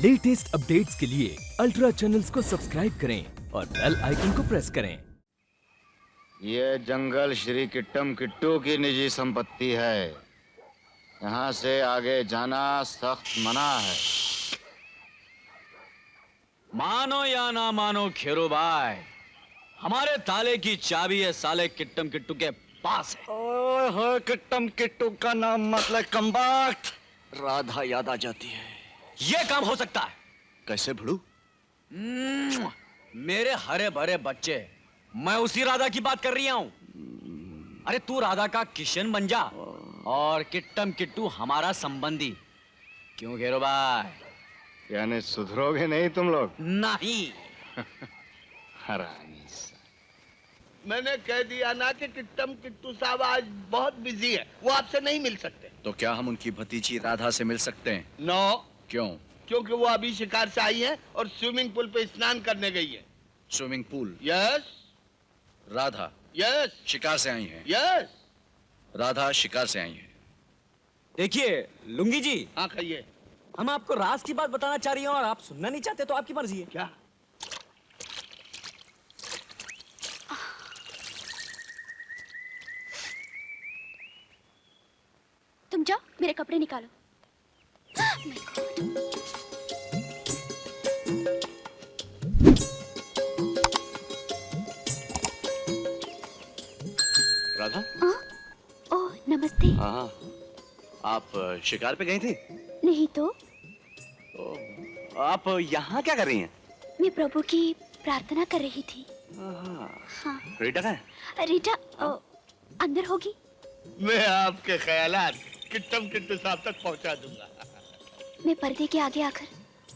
Latest updates के लिए ultra channels को सब्सक्राइब करें और बेल आइकन को प्रेस करें। ये जंगल श्री किट्टम किट्टू की निजी संपत्ति है। यहाँ से आगे जाना सख्त मना है। मानो या ना मानो खेरू भाई, हमारे ताले की चाबी है साले किट्टम किट्टू के पास है। ओए किट्टम किट्टू का नाम मतलब कम्बाट राधा याद आ जाती है। ये काम हो सकता है कैसे भड़ू? मेरे हरे भरे बच्चे, मैं उसी राधा की बात कर रही हूं। अरे तू राधा का किशन बन जा और किट्टम किट्टू हमारा संबंधी। क्यों घेरो भाई? यानी सुधरोगे नहीं तुम लोग? नहीं। हरामी। मैंने कह दिया ना कि किट्टम किट्टू साहब आज बहुत बिजी है, वो आपसे नहीं मिल सकते। तो क्या हम उनकी भतीजी राधा से मिल सकते हैं? नो। क्यों? क्योंकि वो अभी शिकार से आई है और स्विमिंग पूल पे स्नान करने गई है। Swimming pool? Yes. Radha? Yes. शिकार से आई है? यस। राधा शिकार से आई है। देखिए लुंगी जी, हाँ कहिए। हम आपको राज की बात बताना चाह रही हैं और आप सुनना नहीं चाहते तो आपकी मर्जी है। क्या? तुम जाओ, मेरे कपड़े निकालो। राधा? ओह नमस्ते। हाँ, आप शिकार पे गई थी? नहीं तो। आप यहाँ क्या कर रही हैं? मैं प्रभु की प्रार्थना कर रही थी। हाँ। रीटा कहाँ है? रीटा अंदर होगी। मैं आपके ख्यालात किट्टम किट्टू साहब तक पहुंचा दूंगा। मैं पर्दे के आगे आकर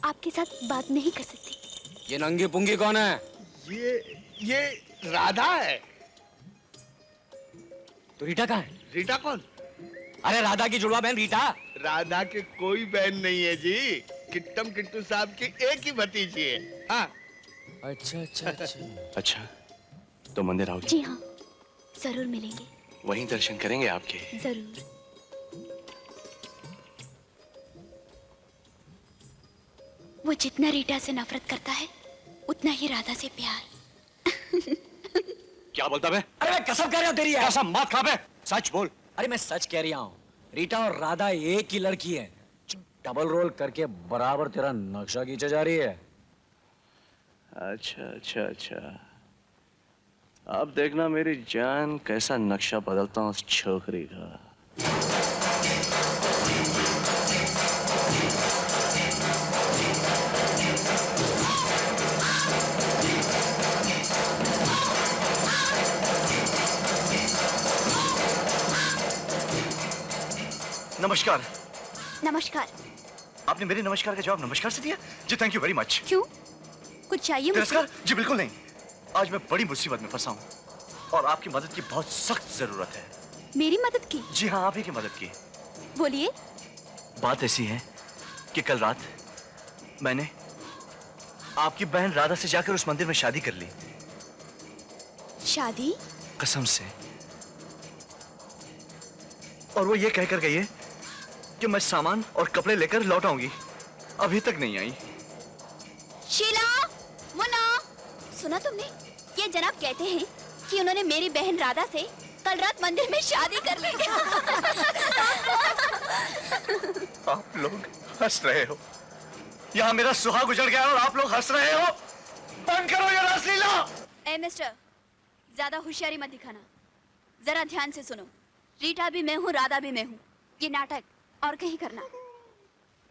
आपके साथ बात नहीं कर सकती। ये नंगी पुंगी कौन है? ये राधा है। तो रीटा कहाँ है? रीटा कौन? अरे राधा की जुड़वा बहन रीटा। राधा की कोई बहन नहीं है जी, किट्टम किट्टू साहब की एक ही भतीजी है। हाँ। अच्छा अच्छा अच्छा। अच्छा, तो मंदिर आओगे? जी हाँ, जरूर मिलेंगे। वहीं दर्शन करेंगे आपके। जरूर। वो जितना रीटा से नफरत करता है उतना ही राधा से प्यार। क्या बोलता बे? अरे मैं कसम कह रहा हूँ तेरी। कसम मत खा बे, सच बोल। अरे मैं सच कह रहा हूँ, रीटा और राधा एक ही लड़की है जो डबल रोल करके बराबर तेरा नक्शा खींचे जा रही है। अच्छा अच्छा अच्छा, अब देखना मेरी जान कैसा नक्शा बदलता हूँ उस छोकरी का। नमस्कार। नमस्कार। आपने मेरे नमस्कार का जवाब नमस्कार से दिया? जी थैंक यू वेरी मच। क्यों, कुछ चाहिए मुझसे? तिरस्कार? जी बिल्कुल नहीं। आज मैं बड़ी मुसीबत में फंसा हूँ और आपकी मदद की बहुत सख्त जरूरत है। मेरी मदद की? जी हाँ, आप ही की मदद की। बोलिए। बात ऐसी है कि कल रात मैंने आपकी बहन राधा से जाकर उस मंदिर में शादी कर ली। शादी? कसम से। और वो ये कहकर गई है कि मैं सामान और कपड़े लेकर लौट आऊंगी। अभी तक नहीं आई। शीला, मुन्ना, सुना तुमने? ये जनाब कहते हैं कि उन्होंने मेरी बहन राधा से कल रात मंदिर में शादी कर ली। आप लोग हंस रहे हो। यहाँ मेरा सुहाग उजड़ गया और आप लोग हंस रहे हो। बंद करो ये रासलीला। ए मिस्टर, ज्यादा होशियारी मत दिखाना। जरा ध्यान से सुनो। रीटा भी मैं हूँ, राधा भी मैं हूँ। ये नाटक और कहीं करना।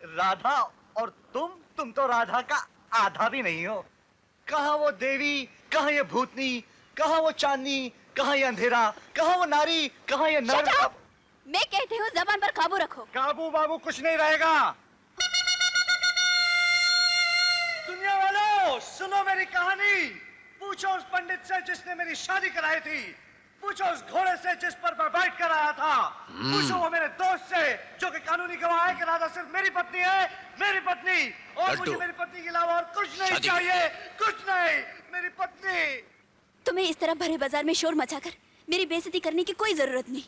राधा और तुम तो राधा का आधा भी नहीं हो। कहाँ वो देवी, कहाँ ये भूतनी, कहाँ वो चांदनी, कहाँ ये अंधेरा, कहाँ वो नारी, कहाँ ये नर। मैं कहती हूँ जबान पर काबू रखो। काबू बाबू कुछ नहीं रहेगा। दुनिया वालों सुनो मेरी कहानी। पूछो उस पंडित से जिसने मेरी शादी कराई थी। पूछो उस घोड़े से जिस पर मैं बैठ कर आया था। पूछो वो मेरे दोस्त से जो कि कानूनी गवाह है कि राधा सिर्फ मेरी पत्नी है, मेरी पत्नी। और मुझे मेरी पत्नी के अलावा और कुछ नहीं चाहिए, कुछ नहीं। मेरी पत्नी। तुम्हें इस तरह भरे बाजार में शोर मचाकर मेरी बेइज्जती करने की कोई जरूरत नहीं।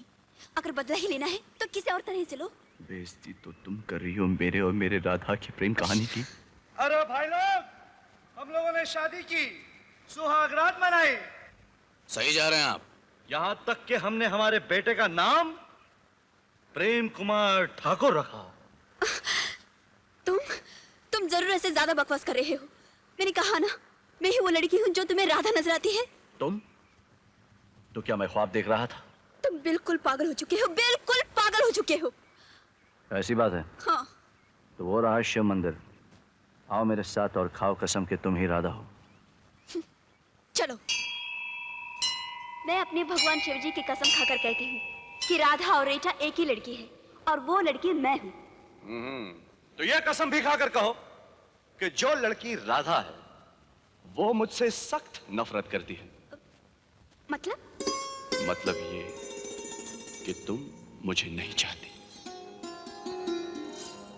अगर बदला ही लेना है तो किसी और तरह से लो। बेइज्जती तो तुम कर रही हो मेरे और मेरे राधा की प्रेम कहानी की। हमने शादी की, सुहागरात मनाई। सही जा रहे हैं आप। यहां तक कि हमने हमारे बेटे का नाम प्रेम कुमार ठाकुर रखा। तुम जरूर ऐसे ज्यादा बकवास कर रहे हो। मैंने कहा ना, मैं ही वो लड़की हूँ जो तुम्हें राधा नजर आती है। तुम? तो क्या मैं ख्वाब देख रहा था? तुम बिल्कुल पागल हो चुके हो, बिल्कुल पागल हो चुके हो। ऐसी बात है? हाँ। तो वो रहा शिव मंदिर। आओ मेरे साथ और खाओ कसम कि तुम ही राधा हो। चलो। मैं अपने भगवान शिव जी की कसम खाकर कहती हूँ कि राधा और रीटा एक ही लड़की है और वो लड़की मैं हूँ। तो यह कसम भी खाकर कहो कि जो लड़की राधा है वो मुझसे सख्त नफरत करती है। मतलब ये कि तुम मुझे नहीं चाहती।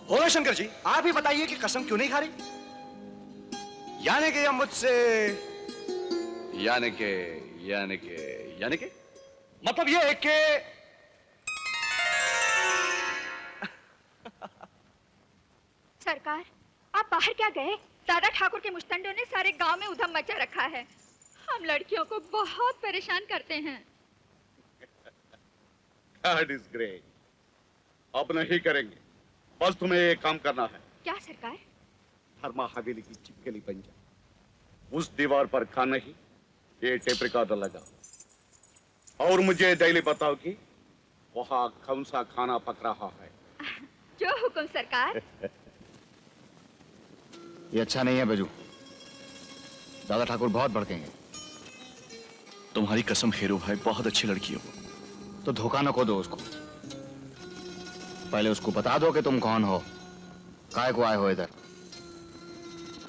बोलो शंकर जी, आप ही बताइए कि कसम क्यों नहीं खा रही? यानी कि यह मुझसे यानी के मतलब ये है कि सरकार, आप बाहर क्या गए? दादा ठाकुर के मुस्तंडों ने सारे गांव में उधम मचा रखा है। हम लड़कियों को बहुत परेशान करते हैं। That is great. अब नहीं करेंगे, बस तुम्हें एक काम करना है। क्या सरकार? हरमा हवेली की चिपकली बन जा, उस दीवार पर खाना ही ये टेप रिकॉर्डर लगा और मुझे डेली बताओ कि वहाँ कौन सा खाना पक रहा है। जो हुक्म सरकार। ये अच्छा नहीं है बजू, दादा ठाकुर बहुत भड़केंगे। तुम्हारी कसम खेरू भाई, बहुत अच्छी लड़की हो। तो धोखा न खो दो उसको। पहले उसको बता दो कि तुम कौन हो, काय को आए हो इधर,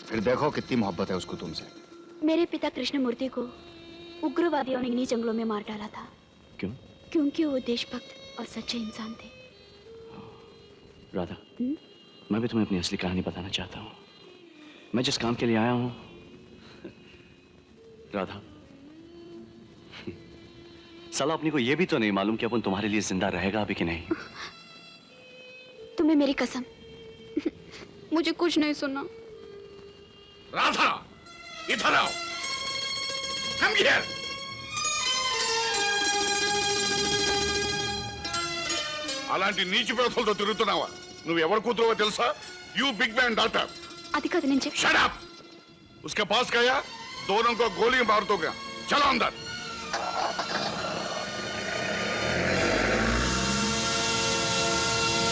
फिर देखो कितनी मोहब्बत है उसको तुमसे। मेरे पिता कृष्णमूर्ति को उग्रवादियों ने इन्हीं जंगलों में मार डाला था। क्यों? क्योंकि वो देशभक्त और सच्चे इंसान थे। राधा, मैं भी तुम्हें अपनी असली कहानी बताना चाहता हूँ। मैं जिस काम के लिए आया हूँ, राधा, साला अपनी को यह भी तो नहीं मालूम कि अपन तुम्हारे लिए जिंदा रहेगा अभी कि नहीं। तुम्हें मेरी कसम, मुझे कुछ नहीं सुनना। राधा, इधर आओ। Come here. అలాంటి నీచి ప్రజలతో తిరుగుతున్నావా? నువ్వు ఎవరు కూతురువో తెలుసా? You big man daughter. అది కాదు నేను Shut up. उसके पास गया, दोनों को गोली मार दोगे। चलो अंदर।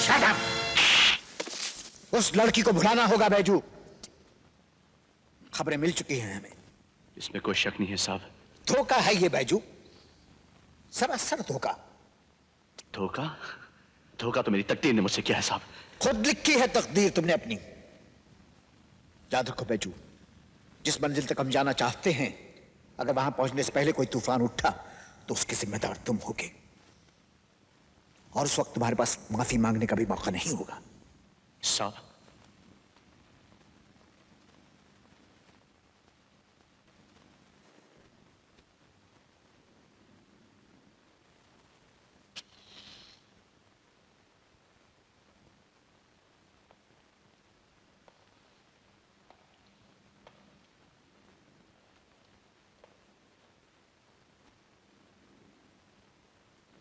Shut up. उस लड़की को भुलाना होगा बैजू। खबरें मिल चुकी हैं हमें। इसमें कोई शक नहीं है साहब। धोखा है ये बैजू, सरासर धोखा। धोखा? धोखा तो मेरी तकदीर ने मुझसे किया है साहब। खुद लिखी है तकदीर तुमने अपनी। याद रखो बैजू, जिस मंजिल तक हम जाना चाहते हैं, अगर वहां पहुंचने से पहले कोई तूफान उठा तो उसके जिम्मेदार तुम होगे, और उस वक्त तुम्हारे पास माफी मांगने का भी मौका नहीं होगा। साहब,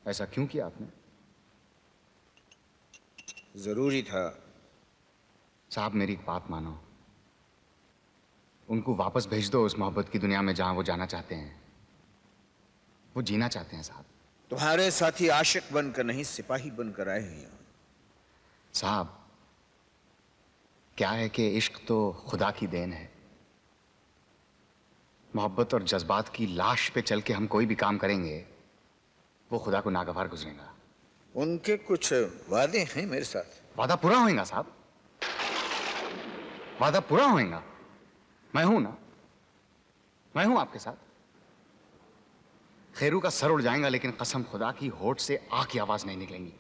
ऐसा क्यों किया आपने? जरूरी था। साहब मेरी एक बात मानो, उनको वापस भेज दो उस मोहब्बत की दुनिया में जहां वो जाना चाहते हैं। वो जीना चाहते हैं साहब। तुम्हारे साथी आशिक बनकर नहीं, सिपाही बनकर आए हैं यहाँ। साहब क्या है कि इश्क तो खुदा की देन है। मोहब्बत और जज्बात की लाश पे चल के हम कोई भी काम करेंगे, वो खुदा को नागवार गुजरेगा। उनके कुछ वादे हैं मेरे साथ। वादा पूरा होएगा साहब, वादा पूरा होएगा। मैं हूं ना, मैं हूं आपके साथ। खैरू का सर उड़ जाएगा लेकिन कसम खुदा की होठ से आ की आवाज नहीं निकलेंगी।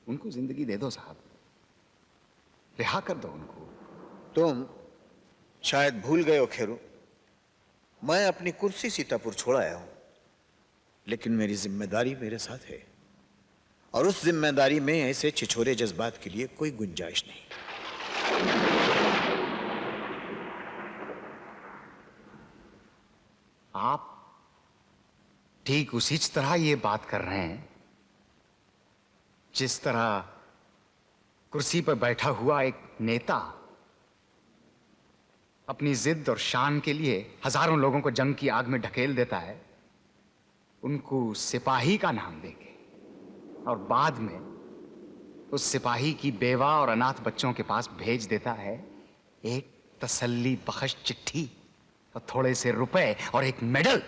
उनको जिंदगी दे दो साहब, रिहा कर दो उनको। तुम शायद भूल गए हो खेरू, मैं अपनी कुर्सी सीतापुर छोड़ आया हूं, लेकिन मेरी जिम्मेदारी मेरे साथ है, और उस जिम्मेदारी में ऐसे छिछोरे जज्बात के लिए कोई गुंजाइश नहीं। आप ठीक उसी तरह ये बात कर रहे हैं जिस तरह कुर्सी पर बैठा हुआ एक नेता अपनी जिद और शान के लिए हजारों लोगों को जंग की आग में ढकेल देता है, उनको सिपाही का नाम देके, और बाद में उस सिपाही की बेवा और अनाथ बच्चों के पास भेज देता है एक तसल्ली बख्श चिट्ठी और थोड़े से रुपए और एक मेडल।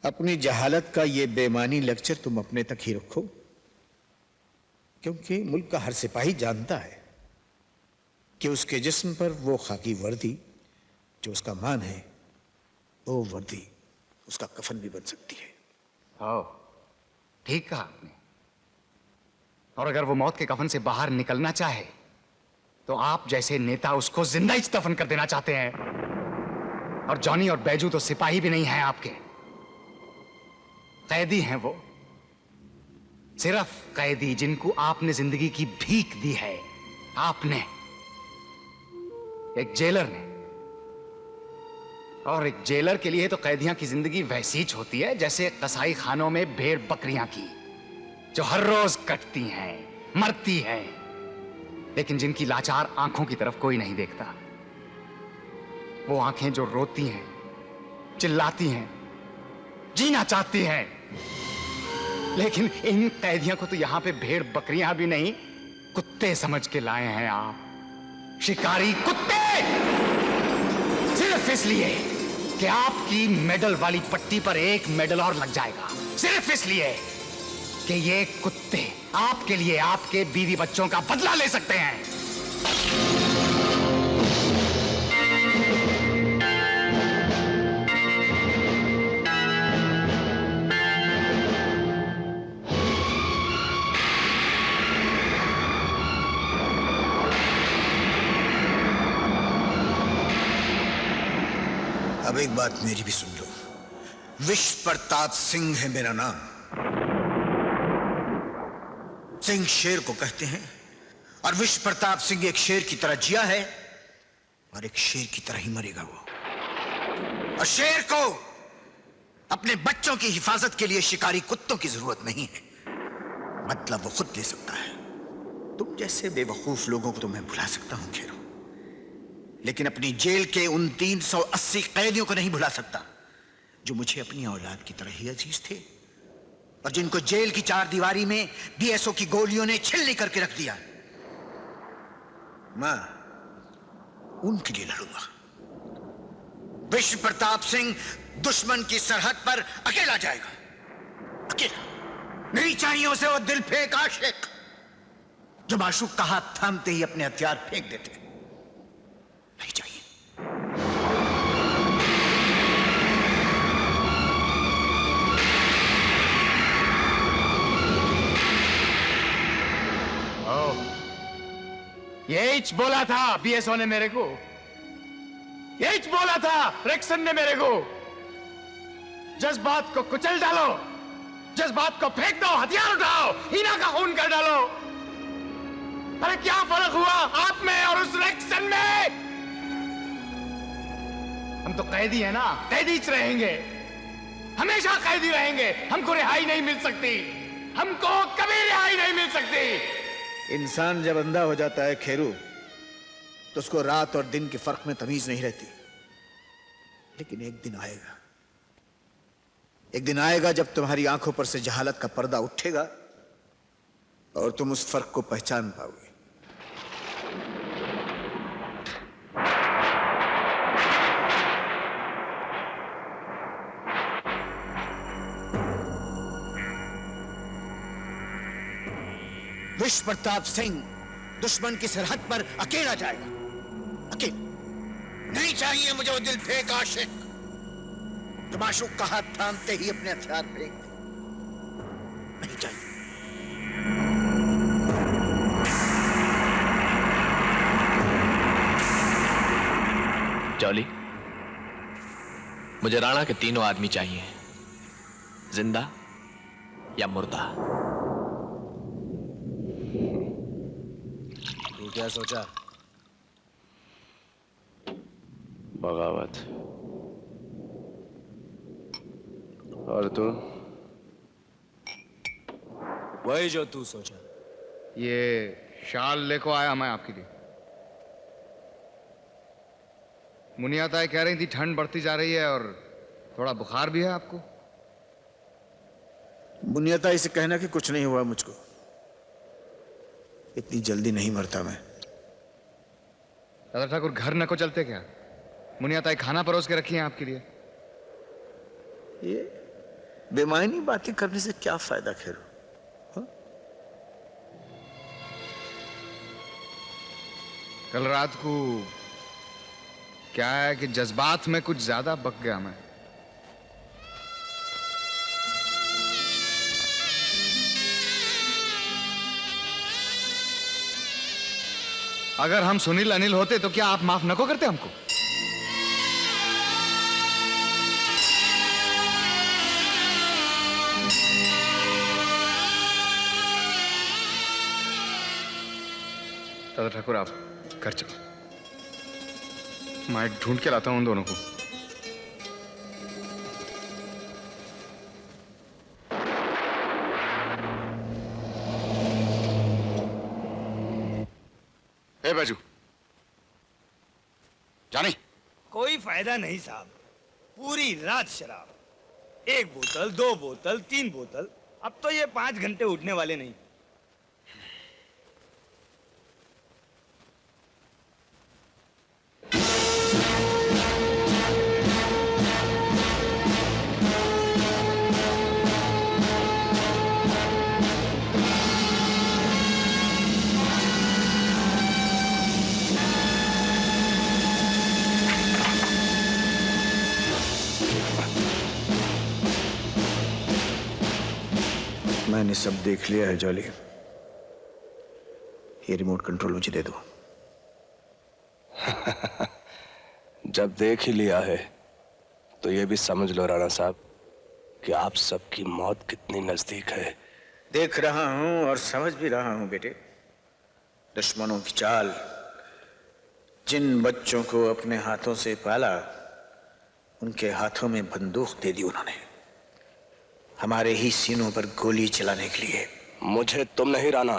अपनी जहालत का ये बेमानी लेक्चर तुम अपने तक ही रखो, क्योंकि मुल्क का हर सिपाही जानता है कि उसके जिस्म पर वो खाकी वर्दी जो उसका मान है, वो वर्दी उसका कफन भी बन सकती है। ओ, ठीक कहा आपने। और अगर वो मौत के कफन से बाहर निकलना चाहे तो आप जैसे नेता उसको जिंदा ही दफन कर देना चाहते हैं। और जॉनी और बैजू तो सिपाही भी नहीं है आपके, कैदी हैं वो, सिर्फ कैदी जिनको आपने जिंदगी की भीख दी है। आपने, एक जेलर ने। और एक जेलर के लिए तो कैदियां की जिंदगी वैसी ही होती है जैसे कसाई खानों में भेड़ बकरियां की, जो हर रोज कटती हैं, मरती हैं, लेकिन जिनकी लाचार आंखों की तरफ कोई नहीं देखता। वो आंखें जो रोती हैं, चिल्लाती हैं, जीना चाहती हैं, लेकिन इन कैदियों को तो यहां पे भेड़ बकरियां भी नहीं, कुत्ते समझ के लाए हैं आप, शिकारी कुत्ते। सिर्फ इसलिए कि आपकी मेडल वाली पट्टी पर एक मेडल और लग जाएगा, सिर्फ इसलिए कि ये कुत्ते आपके लिए आपके बीवी बच्चों का बदला ले सकते हैं। अब एक बात मेरी भी सुन लो, विश्व प्रताप सिंह है मेरा नाम। सिंह शेर को कहते हैं, और विश्व प्रताप सिंह एक शेर की तरह जिया है और एक शेर की तरह ही मरेगा वो। और शेर को अपने बच्चों की हिफाजत के लिए शिकारी कुत्तों की जरूरत नहीं है, मतलब वो खुद ले सकता है। तुम जैसे बेवकूफ लोगों को तो मैं भुला सकता हूं खेरो, लेकिन अपनी जेल के उन 380 कैदियों को नहीं भुला सकता जो मुझे अपनी औलाद की तरह ही अजीज थे, और जिनको जेल की चार दीवारी में बीएसओ की गोलियों ने छिलनी करके रख दिया। मैं उनके लिए लड़ूंगा। विश्व प्रताप सिंह दुश्मन की सरहद पर अकेला जाएगा, अकेला। नहीं चाहिए उसे वो दिल फेंक आशिक जो माशूक का हाथ थामते ही अपने हथियार फेंक देते, नहीं चाहिए। यही बोला था बीएसओ ने मेरे को, यही बोला था रेक्सन ने मेरे को, जज्बात को कुचल डालो, जज्बात को फेंक दो, हथियार उठाओ, हीना का खून कर डालो। अरे क्या फर्क हुआ आप में और उस रेक्सन में? हम तो कैदी है ना, कैदी रहेंगे, हमेशा कैदी रहेंगे। हमको रिहाई नहीं मिल सकती, हमको कभी रिहाई नहीं मिल सकती। इंसान जब अंधा हो जाता है खेरू, तो उसको रात और दिन के फर्क में तमीज नहीं रहती। लेकिन एक दिन आएगा जब तुम्हारी आंखों पर से जहालत का पर्दा उठेगा और तुम उस फर्क को पहचान पाओगे। विश्व प्रताप सिंह दुश्मन की सरहद पर अकेला जाएगा, अकेला। नहीं चाहिए मुझे वो दिल फेंक आशिक जो माशूक का हाथ थामते ही अपने हथियार फेंक दे, नहीं चाहिए। जॉली, मुझे राणा के तीनों आदमी चाहिए, जिंदा या मुर्दा। तू क्या सोचा? बगावत। और तू? वही जो तू सोचा। ये शाल लेको आया मैं आपके लिए। मुनिया ताई कह रही थी ठंड बढ़ती जा रही है और थोड़ा बुखार भी है आपको। बुनियाता इसे कहना कि कुछ नहीं हुआ मुझको, इतनी जल्दी नहीं मरता मैं। दादा ठाकुर घर न को चलते क्या? मुनिया ताई खाना परोस के रखी है आपके लिए। ये बेमायनी बातें करने से क्या फायदा खेरो? कल रात को क्या है कि जज्बात में कुछ ज्यादा बक गया मैं। अगर हम सुनील अनिल होते तो क्या आप माफ न को करते हमको? दादा ठाकुर आप घर चलो, मैं ढूंढ के लाता हूं उन दोनों को। ए बाजू जानी। कोई फायदा नहीं साहब, पूरी रात शराब, 1 बोतल 2 बोतल 3 बोतल, अब तो ये 5 घंटे उठने वाले नहीं। मैंने सब देख लिया है जॉली, ये रिमोट कंट्रोल मुझे दे दो। जब देख ही लिया है तो ये भी समझ लो राणा साहब कि आप सबकी मौत कितनी नजदीक है। देख रहा हूं और समझ भी रहा हूं बेटे। दुश्मनों की चाल, जिन बच्चों को अपने हाथों से पाला उनके हाथों में बंदूक दे दी उन्होंने, हमारे ही सीनों पर गोली चलाने के लिए। मुझे तुम नहीं राणा,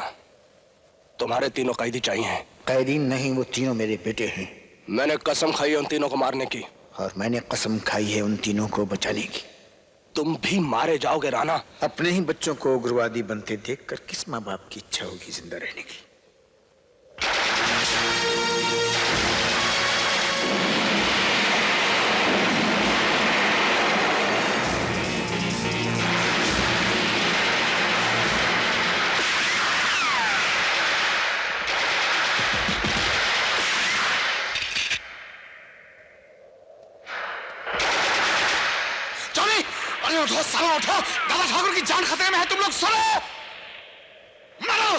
तुम्हारे तीनों कैदी चाहिए। कैदी नहीं, वो तीनों मेरे बेटे हैं। मैंने कसम खाई है उन तीनों को मारने की। और मैंने कसम खाई है उन तीनों को बचाने की। तुम भी मारे जाओगे राणा। अपने ही बच्चों को उग्रवादी बनते देखकर किस माँ बाप की इच्छा होगी जिंदा रहने की? उठो सालों उठो, दादा ठाकुर की जान खतरे में है, तुम लोग सुनो। मारो।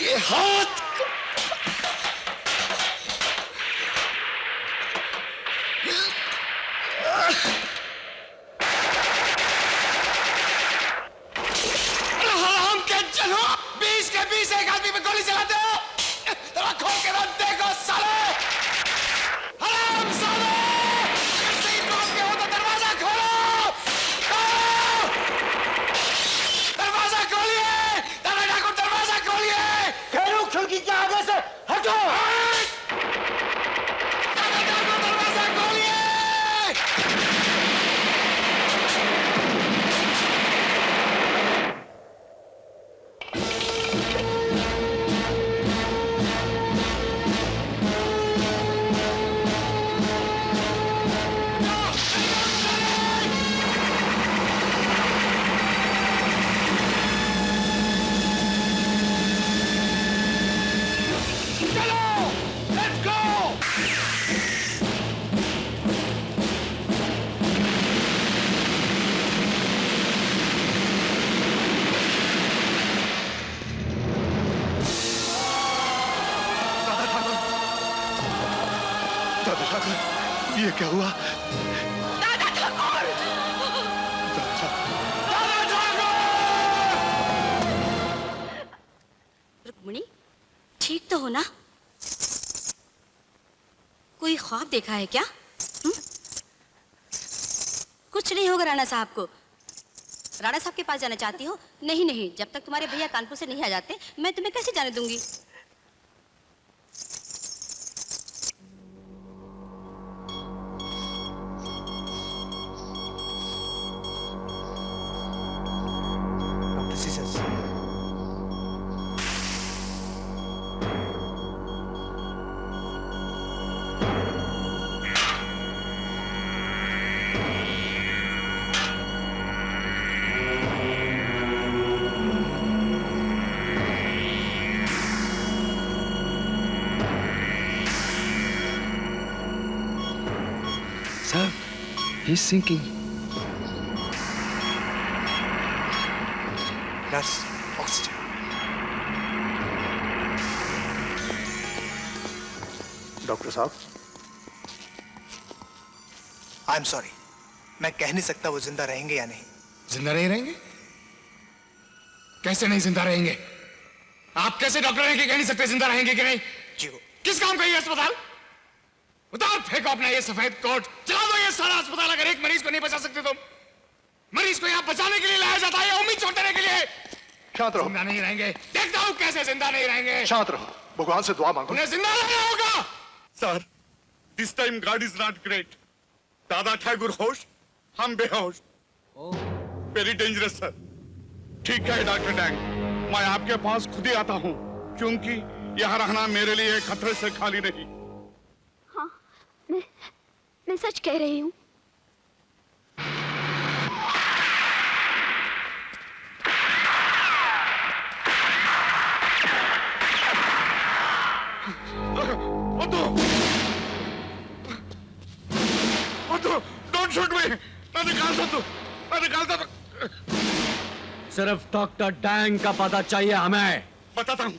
ये हाथ हम क्या चलो 20 के 20 एक आदमी पे गोली चलाते हो। खोल के रख देखो साले, हराम साले, अगर सही बात के हो तो दरवाजा खोलो, दरवाजा खोलिए, दादा ठाकुर दरवाजा खोलिए। खेलू खिड़की के आगे से हटो। दादा ठाकुर दरवाजा खोलिए। ये क्या हुआ? दादा ठाकुर! दादा ठाकुर! रुक्मिणी, ठीक तो हो ना? ख्वाब देखा है क्या? कुछ नहीं होगा राणा साहब को। राणा साहब के पास जाना चाहती हो? नहीं नहीं, जब तक तुम्हारे भैया कानपुर से नहीं आ जाते मैं तुम्हें कैसे जाने दूंगी। Sir, he's sinking. Nurse, oxygen. Doctor साहब, आई एम सॉरी, मैं कह नहीं सकता वो जिंदा रहेंगे या नहीं। जिंदा नहीं रहेंगे? कैसे नहीं जिंदा रहेंगे? आप कैसे डॉक्टर हैं कि कह नहीं सकते जिंदा रहेंगे कि नहीं? जी किस काम का ये अस्पताल? उतार फेंको अपना ये सफेद कोट, चला दो ये सारा अस्पताल। अगर एक मरीज को नहीं बचा सकते तुम, मरीज को यहाँ बचाने के लिए लाया जाता है या उम्मीद छोड़ देने के लिए? शांत रहो। जिंदा नहीं रहेंगे, देखता हूँ कैसे जिंदा नहीं रहेंगे। शांत रहो, भगवान से दुआ मांगो। उन्हें जिंदा रहना होगा। Sir, this time God is not great. दादा ठाकुर होश, हम बेहोश। Very dangerous sir. ठीक है डॉक्टर डैंग, मैं आपके पास खुद ही आता हूँ, क्योंकि यहाँ रहना मेरे लिए खतरे से खाली नहीं। हाँ, मैं सच कह रही हूँ। डोंट शूट मी। मैं निकालता तू, मैं निकालता तू। सिर्फ डॉक्टर डैंग का पता चाहिए हमें। बताता हूँ,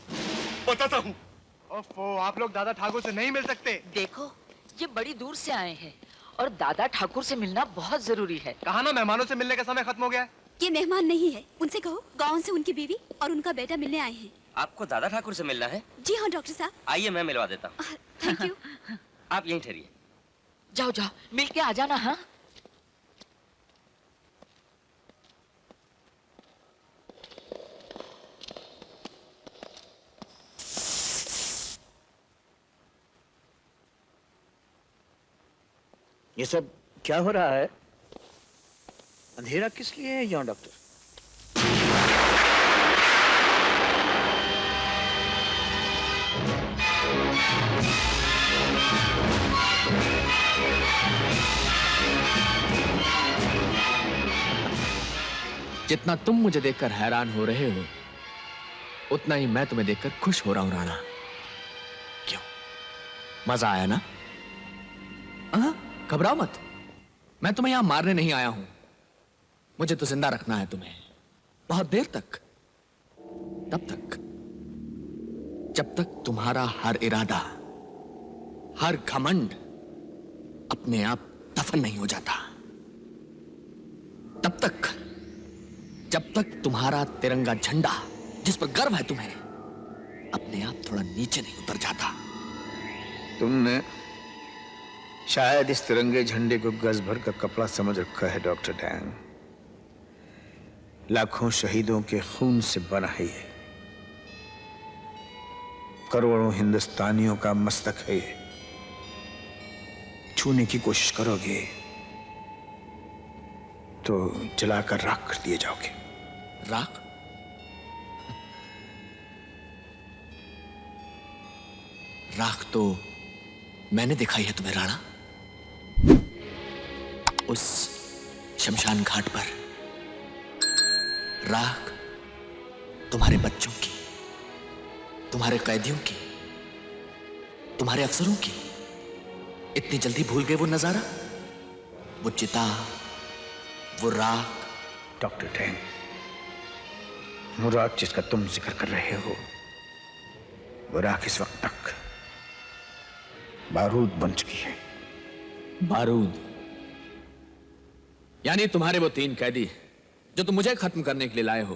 बताता हूँ। ओफो, आप लोग दादा ठाकुर से नहीं मिल सकते? देखो, ये बड़ी दूर से आए हैं और दादा ठाकुर से मिलना बहुत जरूरी है। कहा ना मेहमानों से मिलने का समय खत्म हो गया है। ये मेहमान नहीं है, उनसे कहो गांव से उनकी बीवी और उनका बेटा मिलने आए हैं। आपको दादा ठाकुर से मिलना है? जी हाँ डॉक्टर साहब। आइए मैं मिलवा देता हूँ। Thank you. आप यहीं ठहरिए। जाओ जाओ, मिल के आ जाना। हाँ, ये सब क्या हो रहा है? अंधेरा किस लिए है यहाँ डॉक्टर? जितना तुम मुझे देखकर हैरान हो रहे हो, उतना ही मैं तुम्हें देखकर खुश हो रहा हूं राणा। क्यों? मजा आया ना? घबराओ मत, मैं तुम्हें यहां मारने नहीं आया हूं। मुझे तो जिंदा रखना है तुम्हें, बहुत देर तक। तब तक जब तक तुम्हारा हर इरादा, हर घमंड अपने आप दफन नहीं हो जाता। तब तक जब तक तुम्हारा तिरंगा झंडा, जिस पर गर्व है तुम्हें, अपने आप थोड़ा नीचे नहीं उतर जाता। तुमने शायद इस तिरंगे झंडे को गज भर का कपड़ा समझ रखा है डॉक्टर डैंग। लाखों शहीदों के खून से बना है ये, करोड़ों हिंदुस्तानियों का मस्तक है ये। छूने की कोशिश करोगे तो जलाकर राख कर दिए जाओगे। राख? राख तो मैंने दिखाई है तुम्हें राणा, उस शमशान घाट पर। राख तुम्हारे बच्चों की, तुम्हारे कैदियों की, तुम्हारे अफसरों की। इतनी जल्दी भूल गए वो नजारा, वो चिता, वो राख। डॉक्टर डैंग, वो राख जिसका तुम जिक्र कर रहे हो, वो राख इस वक्त तक बारूद बन चुकी है। बारूद? यानी तुम्हारे वो 3 कैदी जो तुम मुझे खत्म करने के लिए लाए हो,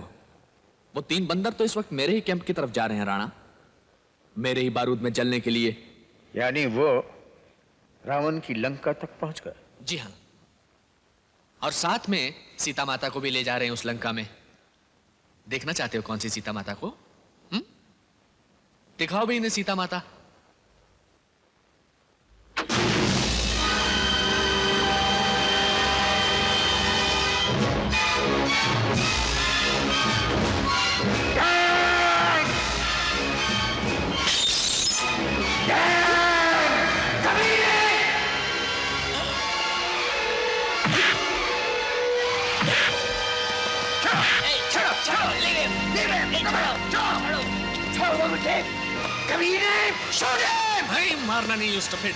वो 3 बंदर तो इस वक्त मेरे ही कैंप की तरफ जा रहे हैं राणा, मेरे ही बारूद में जलने के लिए। यानी वो रावण की लंका तक पहुंच गए? जी हाँ, और साथ में सीता माता को भी ले जा रहे हैं उस लंका में। देखना चाहते हो कौन सी सीता माता को? दिखाओ भी इन्हें सीता माता। नहीं मारना नहीं, स्टूपिड।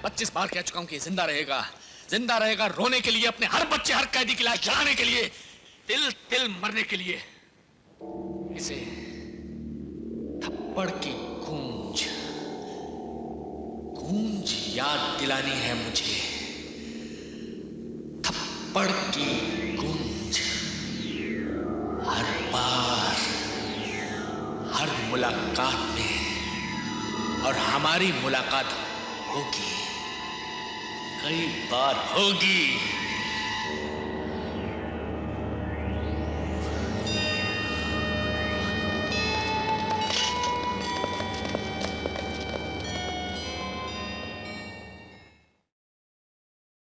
25 बार कह चुका हूं कि जिंदा रहेगा, जिंदा रहेगा रोने के लिए, अपने हर बच्चे हर कैदी की लाश जलाने के लिए, तिल तिल मरने के लिए। इसे थप्पड़ की गूंज गूंज याद दिलानी है मुझे। थप्पड़ की गूंज हर बार, हर मुलाकात में, और हमारी मुलाकात होगी, कई बार होगी।